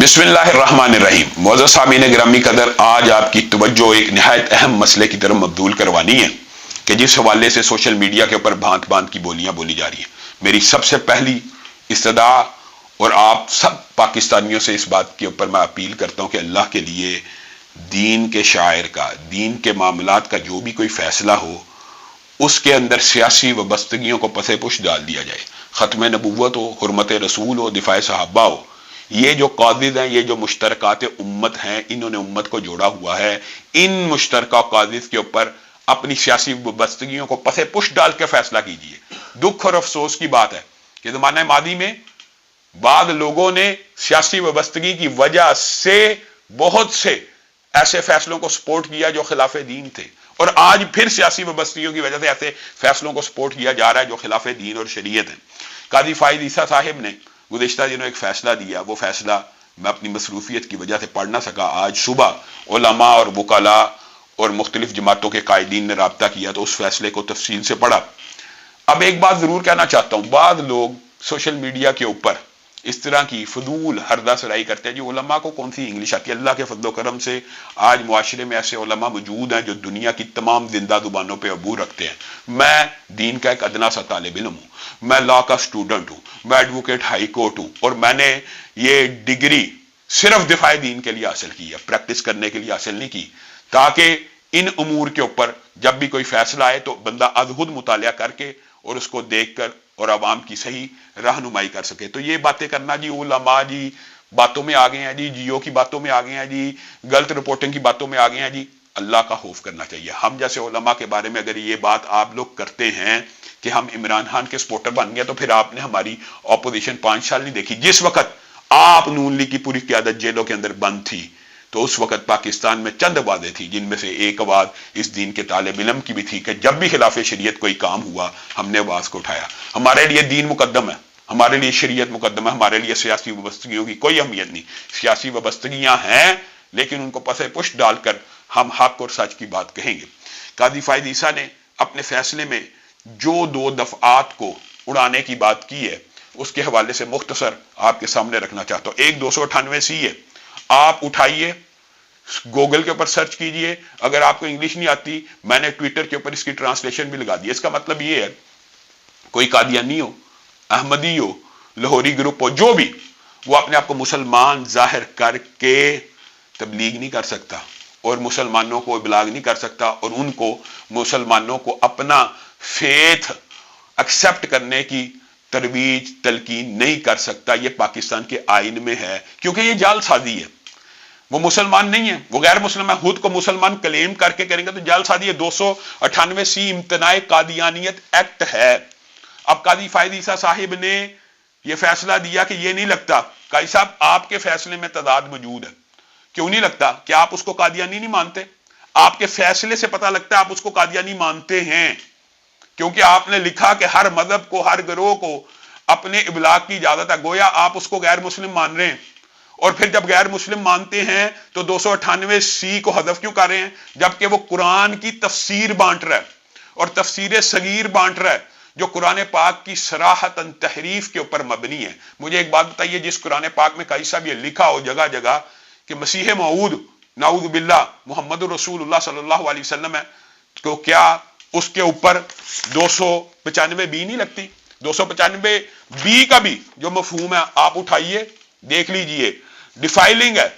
बिस्मिल्लाहिर्रहमानिर्रहीम। मोअज़्ज़ज़ सामीन गिरामी कदर, आज आपकी तवज्जो एक निहायत अहम मसले की तरफ मबदूल करवानी है कि जिस हवाले से सोशल मीडिया के ऊपर भांत भांत की बोलियां बोली जा रही हैं। मेरी सबसे पहली इस्तदा और आप सब पाकिस्तानियों से इस बात के ऊपर मैं अपील करता हूं कि अल्लाह के लिए दीन के शायर का, दीन के मामलात का जो भी कोई फैसला हो, उसके अंदर सियासी वबस्तगियों को पसे पुश डाल दिया जाए। खत्म नबुव्वत हो, हुर्मत रसूल हो, दिफाए सहाबा हो, ये जो कादिद हैं, ये जो मुश्तरकात उम्मत हैं, इन्होंने उम्मत को जोड़ा हुआ है। इन मुश्तरका कादिद के ऊपर अपनी सियासी वबस्तगियों को पसे पुश डाल के फैसला कीजिए। दुख और अफसोस की बात है कि ज़माने मादी में बाद लोगों ने सियासी वबस्तगी की वजह से बहुत से ऐसे फैसलों को सपोर्ट किया जो खिलाफ दीन थे, और आज फिर सियासी वबस्तगियों की वजह से ऐसे फैसलों को सपोर्ट किया जा रहा है जो खिलाफ दीन और शरीयत है। कादी फाइज ईसा साहिब ने गुज़िश्ता दिनों एक फैसला दिया, वो फैसला मैं अपनी मसरूफियत की वजह से पढ़ ना सका। आज सुबह उलमा और वुकला और मुख्तलिफ जमातों के कायदीन ने राब्ता किया तो उस फैसले को तफसील से पढ़ा। अब एक बात जरूर कहना चाहता हूं, बाद लोग सोशल मीडिया के ऊपर इस तरह की फजूल हरदा सराई करते हैं जी उलमा को कौन सी इंग्लिश आती है। अल्लाह के फजलो करम से आज मुआशरे में ऐसे उलमा मौजूद हैं जो दुनिया की तमाम जिंदा जुबानों पे अबू रखते हैं। मैं दीन का एक अदना सा तालिब इल्म हूँ, मैं लॉ का स्टूडेंट हूँ, मैं एडवोकेट हाई कोर्ट हूँ, और मैंने ये डिग्री सिर्फ दिफाए दीन के लिए हासिल की है, प्रैक्टिस करने के लिए हासिल नहीं की, ताकि इन उमूर के ऊपर जब भी कोई फैसला आए तो बंदा अदहुद मुतालिया करके और उसको देखकर और आवाम की सही रहनुमाई कर सके। तो ये बातें करना जी उलमा जी बातों में आ गए हैं, जी जियो की बातों में आ गए हैं, जी गलत रिपोर्टिंग की बातों में आ गए हैं, जी अल्लाह का खौफ करना चाहिए। हम जैसे उलमा के बारे में अगर ये बात आप लोग करते हैं कि हम इमरान खान के सपोर्टर बन गए, तो फिर आपने हमारी ऑपोजिशन 5 साल नहीं देखी। जिस वक्त आप नून लीग की पूरी क्यादत जेलों के अंदर बंद थी, तो उस वक्त पाकिस्तान में चंद आवाजें थी, जिनमें से एक आवाज इस दीन के तालिब इल्म की भी थी कि जब भी खिलाफ शरीयत कोई काम हुआ हमने आवाज को उठाया। हमारे लिए दीन मुकद्दम है, हमारे लिए शरीयत मुकद्दम है, हमारे लिए सियासी वबस्तगियों की कोई अहमियत नहीं। सियासी वबस्तगियां हैं लेकिन उनको पसे पुश डालकर हम हक और सच की बात कहेंगे। कादी फाइज ईसा ने अपने फैसले में जो 2 दफआत को उड़ाने की बात की है, उसके हवाले से मुख्तसर आपके सामने रखना चाहता हूं। एक 298C है, आप उठाइए, गूगल के ऊपर सर्च कीजिए। अगर आपको इंग्लिश नहीं आती, मैंने ट्विटर के ऊपर इसकी ट्रांसलेशन भी लगा दी। इसका मतलब ये है, कोई कादियानी हो, अहमदी हो, लाहौरी ग्रुप हो, जो भी, वो अपने आप को मुसलमान जाहिर करके तबलीग नहीं कर सकता और मुसलमानों को इबलाग नहीं कर सकता और उनको मुसलमानों को अपना फेथ एक्सेप्ट करने की तरवीज तलकीन नहीं कर सकता। ये पाकिस्तान के आइन में है, क्योंकि ये जालसाजी है। वो मुसलमान नहीं है, वो गैर मुसलमान, खुद को मुसलमान क्लेम करके करेंगे तो जालसाजी है। 298C इम्तनाए कादियानियत एक्ट है। अब कादी फाइज ईसा साहिब ने यह फैसला दिया कि ये नहीं लगता, काजी साहब आपके फैसले में तदाद मौजूद है, क्यों नहीं लगता कि आप उसको कादियानी नहीं मानते? आपके फैसले से पता लगता है आप उसको कादियानी मानते हैं, क्योंकि आपने लिखा कि हर मजहब को, हर गिरोह को अपने इबलाग की इजाजत है। गोया आप उसको गैर मुस्लिम मान रहे हैं, और फिर जब गैर मुस्लिम मानते हैं तो 298C को हदफ क्यों कर रहे हैं, जबकि वो कुरान की तफसीर बांट रहा है और तफसीर सगीर बांट रहा है जो कुरान पाक की सराहतन तहरीफ के ऊपर मबनी है। मुझे एक बात बताइए, जिस कुरान पाक में काई साहब ये लिखा हो जगह जगह कि मसीह मऊद नाऊज़ बिल्लाह मुहम्मद रसूलुल्लाह सल्लल्लाहु अलैहि वसल्लम है, तो क्या उसके ऊपर 295B नहीं लगती? 295B का भी जो मफहूम है आप उठाइए, देख लीजिए, डिफाइलिंग है।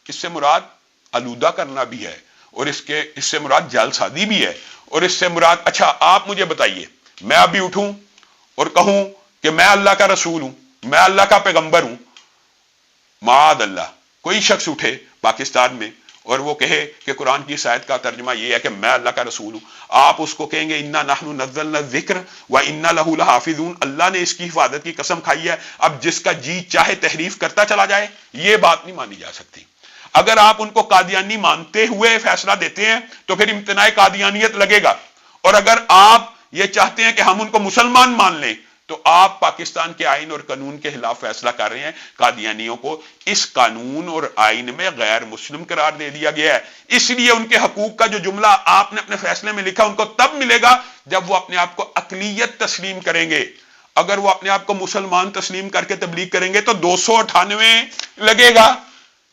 इससे मुराद आलूदा करना भी है, और इससे मुराद जालसाजी भी है, और इससे मुराद, अच्छा आप मुझे बताइए, मैं अभी उठूं और कहूं कि मैं अल्लाह का रसूल हूं, मैं अल्लाह का पैगंबर हूं, माद अल्लाह कोई शख्स उठे पाकिस्तान में और वो कहे कि कुरान की शायद का तर्जुमा ये है कि मैं अल्लाह का रसूल हूं, आप उसको कहेंगे इन्ना नहनु नज़्ज़लना ज़िक्र व इन्ना लहू लहाफ़िज़ून, अल्लाह ने इसकी हिफाजत की कसम खाई है। अब जिसका जी चाहे तहरीफ करता चला जाए, ये बात नहीं मानी जा सकती। अगर आप उनको कादियानी मानते हुए फैसला देते हैं तो फिर इम्तनाए कादियानियत लगेगा, और अगर आप ये चाहते हैं कि हम उनको मुसलमान मान लें तो आप पाकिस्तान के आइन और कानून के खिलाफ फैसला कर रहे हैं। कादियानियों को इस कानून और आइन में गैर मुस्लिम करार दे दिया गया है, इसलिए उनके हकूक का जो जुमला आपने अपने फैसले में लिखा उनको तब मिलेगा जब वो अपने आप को अकलियत तस्लीम करेंगे। अगर वो अपने आप को मुसलमान तस्लीम करके तबलीग करेंगे तो 298 लगेगा,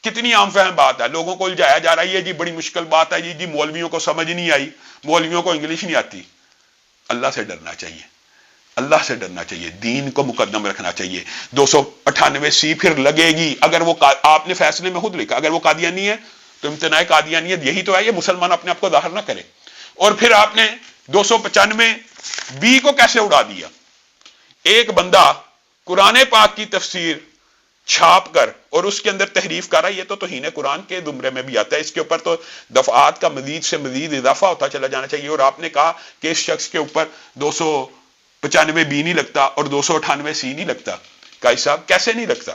کتنی عام فہم بات ہے، لوگوں کو الجھایا جا رہا ہے یہ جی بڑی مشکل بات ہے، جی مولویوں کو سمجھ نہیں آئی، مولویوں کو انگلش نہیں آتی۔ اللہ سے ڈرنا چاہیے، اللہ سے ڈرنا چاہیے، دین کو مقدم رکھنا چاہیے۔ 298 پھر لگے گی، اگر وہ آپ نے فیصلے میں خود لکھا اگر وہ قادیانی ہے تو امتناع قادیانیت یہی تو ہے، یہ مسلمان اپنے آپ کو ظاہر نہ کرے۔ اور پھر آپ نے 295 کو کیسے اڑا دیا؟ ایک بندہ قرآن پاک کی تفسیر چھاپ کر اور اس کے اندر تحریف کر رہا ہے، یہ تو توہین قرآن کے زمرے میں بھی آتا ہے، اس کے اوپر تو دفعات کا مزید سے مزید اضافہ ہوتا چلا جانا چاہیے۔ اور آپ نے کہا کہ اس شخص کے اوپر 295 نہیں لگتا اور 298 نہیں لگتا۔ قاضی صاحب کیسے نہیں لگتا؟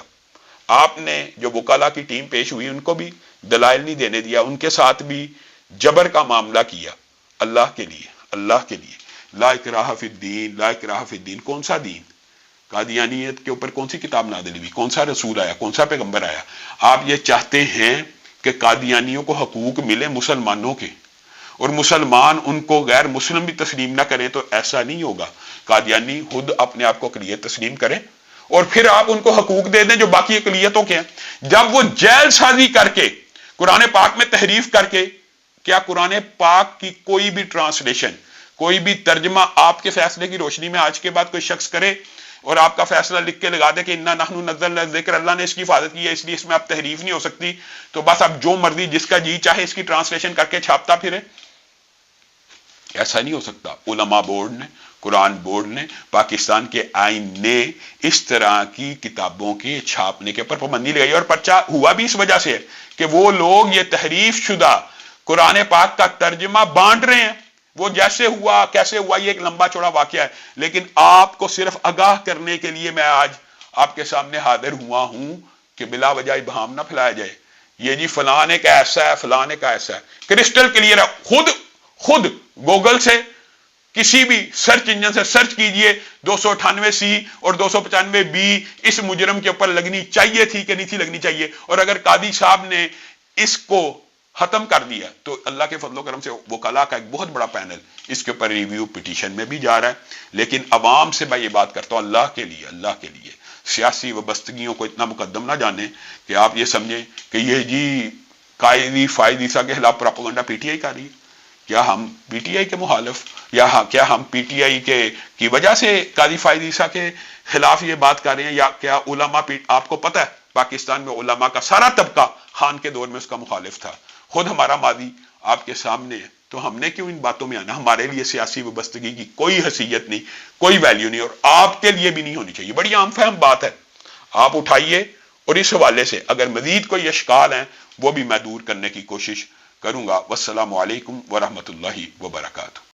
آپ نے جو وکلاء کی ٹیم پیش ہوئی ان کو بھی دلائل نہیں دینے دیا، ان کے ساتھ بھی جبر کا معاملہ کیا۔ اللہ کے لیے، اللہ کے لیے، لا اکراہ فی الدین، لا اکراہ فی الدین، کون سا دین؟ قادیانیت کے اوپر کون سی کتاب نازل ہوئی؟ کون سا رسول آیا؟ کون سا پیغمبر آیا؟ آپ یہ چاہتے ہیں کہ قادیانیوں کو حقوق ملے مسلمانوں کے، اور مسلمان ان کو غیر مسلم بھی تسلیم نہ کریں، تو ایسا نہیں ہوگا۔ قادیانی خود اپنے آپ کو اقلیت تسلیم کریں اور پھر آپ ان کو حقوق دے دیں جو باقی اقلیتوں کے ہیں۔ جب وہ جیل سازی کر کے قرآن پاک میں تحریف کر کے، کیا قرآن پاک کی کوئی بھی ٹرانسلیشن، کوئی بھی ترجمہ آپ کے فیصلے کی روشنی میں آج کے بعد کوئی شخص کرے اور آپ کا فیصلہ لکھ کے لگا دے کہ انا نحن نزلنا الذکر، اللہ نے اس کی حفاظت کی ہے اس لیے اس میں اب تحریف نہیں ہو سکتی، تو بس اب جو مرضی جس کا جی چاہے اس کی ٹرانسلیشن کر کے چھاپتا پھرے؟ ایسا نہیں ہو سکتا۔ علماء بورڈ نے، قرآن بورڈ نے، پاکستان کے آئین نے اس طرح کی کتابوں کے چھاپنے کے اوپر پابندی لگائی، اور پرچہ ہوا بھی اس وجہ سے ہے کہ وہ لوگ یہ تحریف شدہ قرآن پاک کا ترجمہ بانٹ رہے ہیں۔ وہ جیسے ہوا کیسے ہوا یہ ایک لمبا چوڑا واقعہ ہے، لیکن آپ کو صرف آگاہ کرنے کے لیے میں آج آپ کے سامنے حاضر ہوا ہوں کہ بلا وجہ ابہام نہ پھیلایا جائے، یہ جی فلاں ایک ایسا ہے، فلاں ایک ایسا ہے، کرسٹل کلیئر ہے۔ خود گوگل سے کسی بھی سرچ انجن سے سرچ کیجئے 298 اور 295 اس مجرم کے اوپر لگنی چاہیے تھی کہ نہیں تھی لگنی چاہیے۔ اور اگر قاضی صاحب نے اس کو ختم کر دیا تو اللہ کے فضل و کرم سے وکلاء کا ایک بہت بڑا پینل اس کے اوپر ریویو پٹیشن میں بھی جا رہا ہے۔ لیکن عوام سے میں یہ بات کرتا ہوں، اللہ کے لیے سیاسی وابستگیوں کو اتنا مقدم نہ جانیں کہ آپ یہ سمجھیں کہ یہ جی قائدی فائد عیسیٰ کے خلاف پراپیگنڈا پی ٹی آئی کر رہی ہے۔ کیا ہم پی ٹی آئی کے مخالف، یا کیا ہم پی ٹی آئی کی وجہ سے قاضی فائد عیسیٰ کے خلاف یہ بات کر رہے ہیں، یا کیا علماء آپ کو پتہ ہے پاکستان میں علماء کا سارا طبقہ خان کے دور میں اس کا مخالف تھا۔ خود ہمارا ماضی آپ کے سامنے ہے، تو ہم نے کیوں ان باتوں میں آنا؟ ہمارے لیے سیاسی وابستگی کی کوئی حیثیت نہیں، کوئی ویلیو نہیں، اور آپ کے لیے بھی نہیں ہونی چاہیے۔ بڑی عام فہم بات ہے، آپ اٹھائیے، اور اس حوالے سے اگر مزید کوئی اشکال ہیں وہ بھی میں دور کرنے کی کوشش کروں گا۔ والسلام علیکم ورحمۃ اللہ وبرکاتہ۔